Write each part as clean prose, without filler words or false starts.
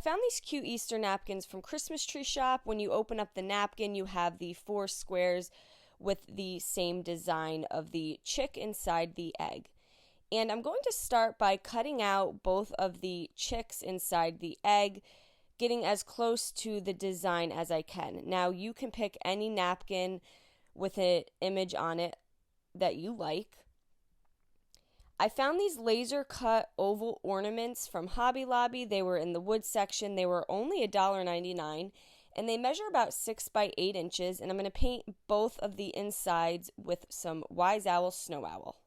I found these cute Easter napkins from Christmas Tree Shop. When you open up the napkin, you have the 4 squares with the same design of the chick inside the egg. And I'm going to start by cutting out both of the chicks inside the egg, getting as close to the design as I can. Now, you can pick any napkin with an image on it that you like. I found these laser cut oval ornaments from Hobby Lobby. They were in the wood section. They were only $1.99 and they measure about 6 by 8 inches. And I'm going to paint both of the insides with some Wise Owl Snow Owl.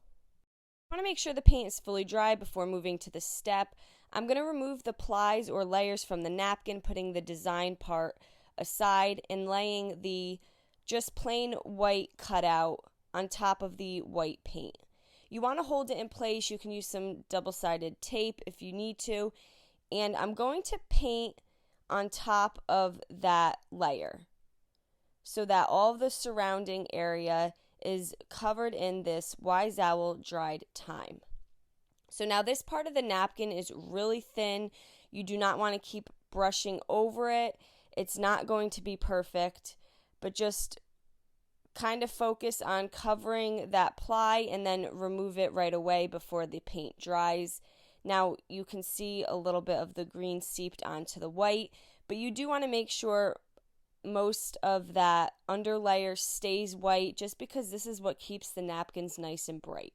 I want to make sure the paint is fully dry before moving to the step. I'm going to remove the plies or layers from the napkin, putting the design part aside and laying the just plain white cutout on top of the white paint. You want to hold it in place. You can use some double-sided tape if you need to. And I'm going to paint on top of that layer so that all of the surrounding area is covered in this Wise Owl dried thyme. So now this part of the napkin is really thin. You do not want to keep brushing over it. It's not going to be perfect, but just kind of focus on covering that ply and then remove it right away before the paint dries. Now you can see a little bit of the green seeped onto the white, but you do want to make sure most of that underlayer stays white just because this is what keeps the napkins nice and bright.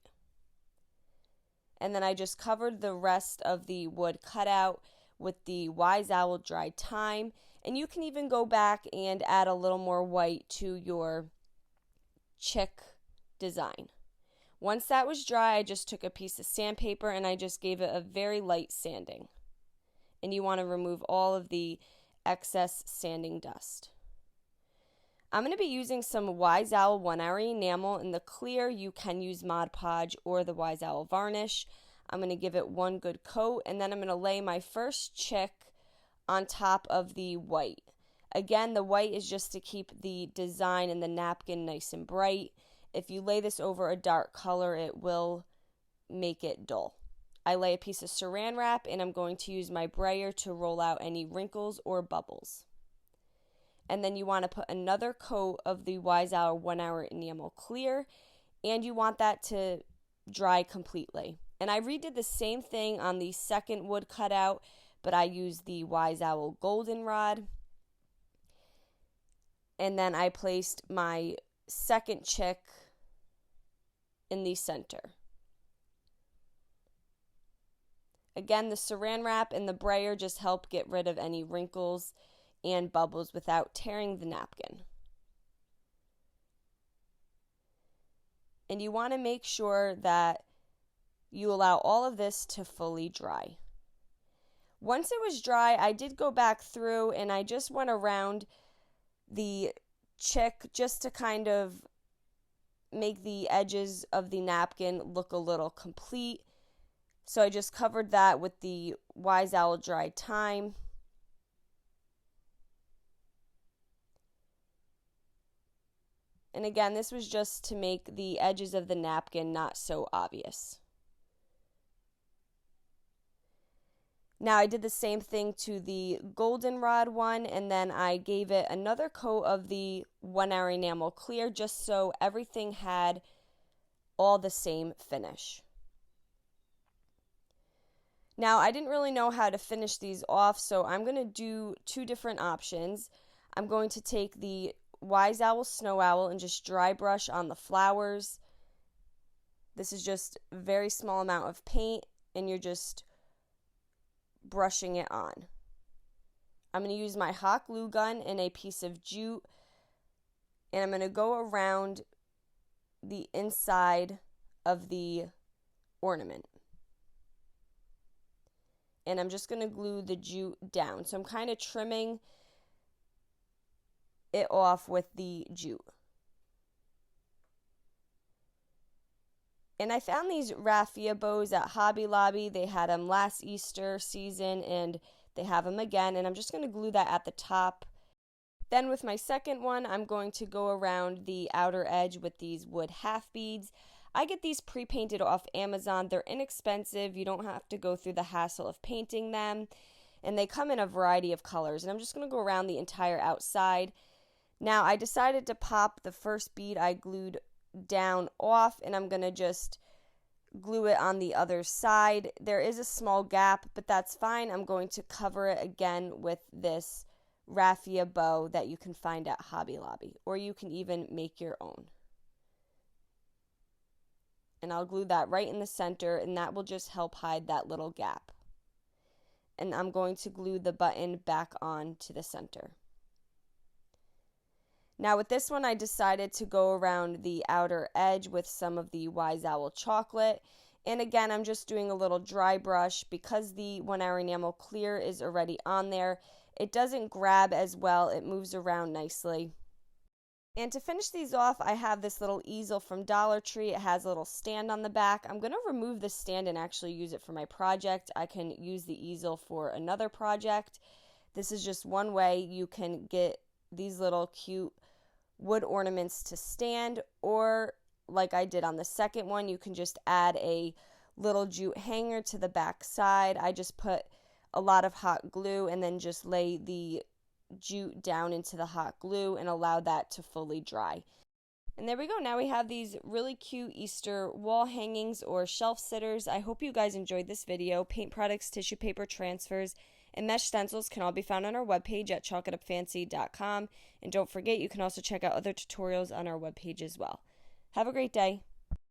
And then I just covered the rest of the wood cutout with the Wise Owl dried thyme, and you can even go back and add a little more white to your chick design. Once that was dry, I just took a piece of sandpaper and I just gave it a very light sanding. And you want to remove all of the excess sanding dust. I'm going to be using some Wise Owl 1-hour enamel in the clear. You can use Mod Podge or the Wise Owl varnish. I'm going to give it one good coat, and then I'm going to lay my first chick on top of the white. Again, the white is just to keep the design and the napkin nice and bright. If you lay this over a dark color, it will make it dull. I lay a piece of saran wrap, and I'm going to use my brayer to roll out any wrinkles or bubbles. And then you want to put another coat of the Wise Owl 1-hour enamel clear, and you want that to dry completely. And I redid the same thing on the second wood cutout, but I used the Wise Owl goldenrod. And then I placed my second chick in the center. Again, the saran wrap and the brayer just help get rid of any wrinkles and bubbles without tearing the napkin. And you want to make sure that you allow all of this to fully dry. Once it was dry, I did go back through and I just went around the chick just to kind of make the edges of the napkin look a little complete. So I just covered that with the Wise Owl dried thyme. And again, this was just to make the edges of the napkin not so obvious. Now I did the same thing to the goldenrod one, and then I gave it another coat of the 1-hour enamel clear just so everything had all the same finish. Now I didn't really know how to finish these off, so I'm going to do 2 different options. I'm going to take the Wise Owl Snow Owl and just dry brush on the flowers. This is just a very small amount of paint, and you're just brushing it on. I'm going to use my hot glue gun and a piece of jute, and I'm going to go around the inside of the ornament. And I'm just going to glue the jute down. So I'm kind of trimming it off with the jute. And I found these raffia bows at Hobby Lobby. They had them last Easter season and they have them again. And I'm just going to glue that at the top. Then with my second one, I'm going to go around the outer edge with these wood half beads. I get these pre-painted off Amazon. They're inexpensive. You don't have to go through the hassle of painting them. and they come in a variety of colors. And I'm just going to go around the entire outside. Now I decided to pop the first bead I glued down off, and I'm going to just glue it on the other side. There is a small gap, but that's fine. I'm going to cover it again with this raffia bow that you can find at Hobby Lobby, or you can even make your own. And I'll glue that right in the center, and that will just help hide that little gap. And I'm going to glue the button back on to the center. Now with this one, I decided to go around the outer edge with some of the Wise Owl chocolate. And again, I'm just doing a little dry brush because the 1 Hour Enamel Clear is already on there. It doesn't grab as well, it moves around nicely. And to finish these off, I have this little easel from Dollar Tree. It has a little stand on the back. I'm going to remove the stand and actually use it for my project. I can use the easel for another project. This is just one way you can get these little cute wood ornaments to stand, or like I did on the second one, you can just add a little jute hanger to the back side. I just put a lot of hot glue and then just lay the jute down into the hot glue and allow that to fully dry. And there we go. Now we have these really cute Easter wall hangings or shelf sitters. I hope you guys enjoyed this video. Paint products, tissue paper transfers, and mesh stencils can all be found on our webpage at chalkitupfancy.com. And don't forget, you can also check out other tutorials on our webpage as well. Have a great day.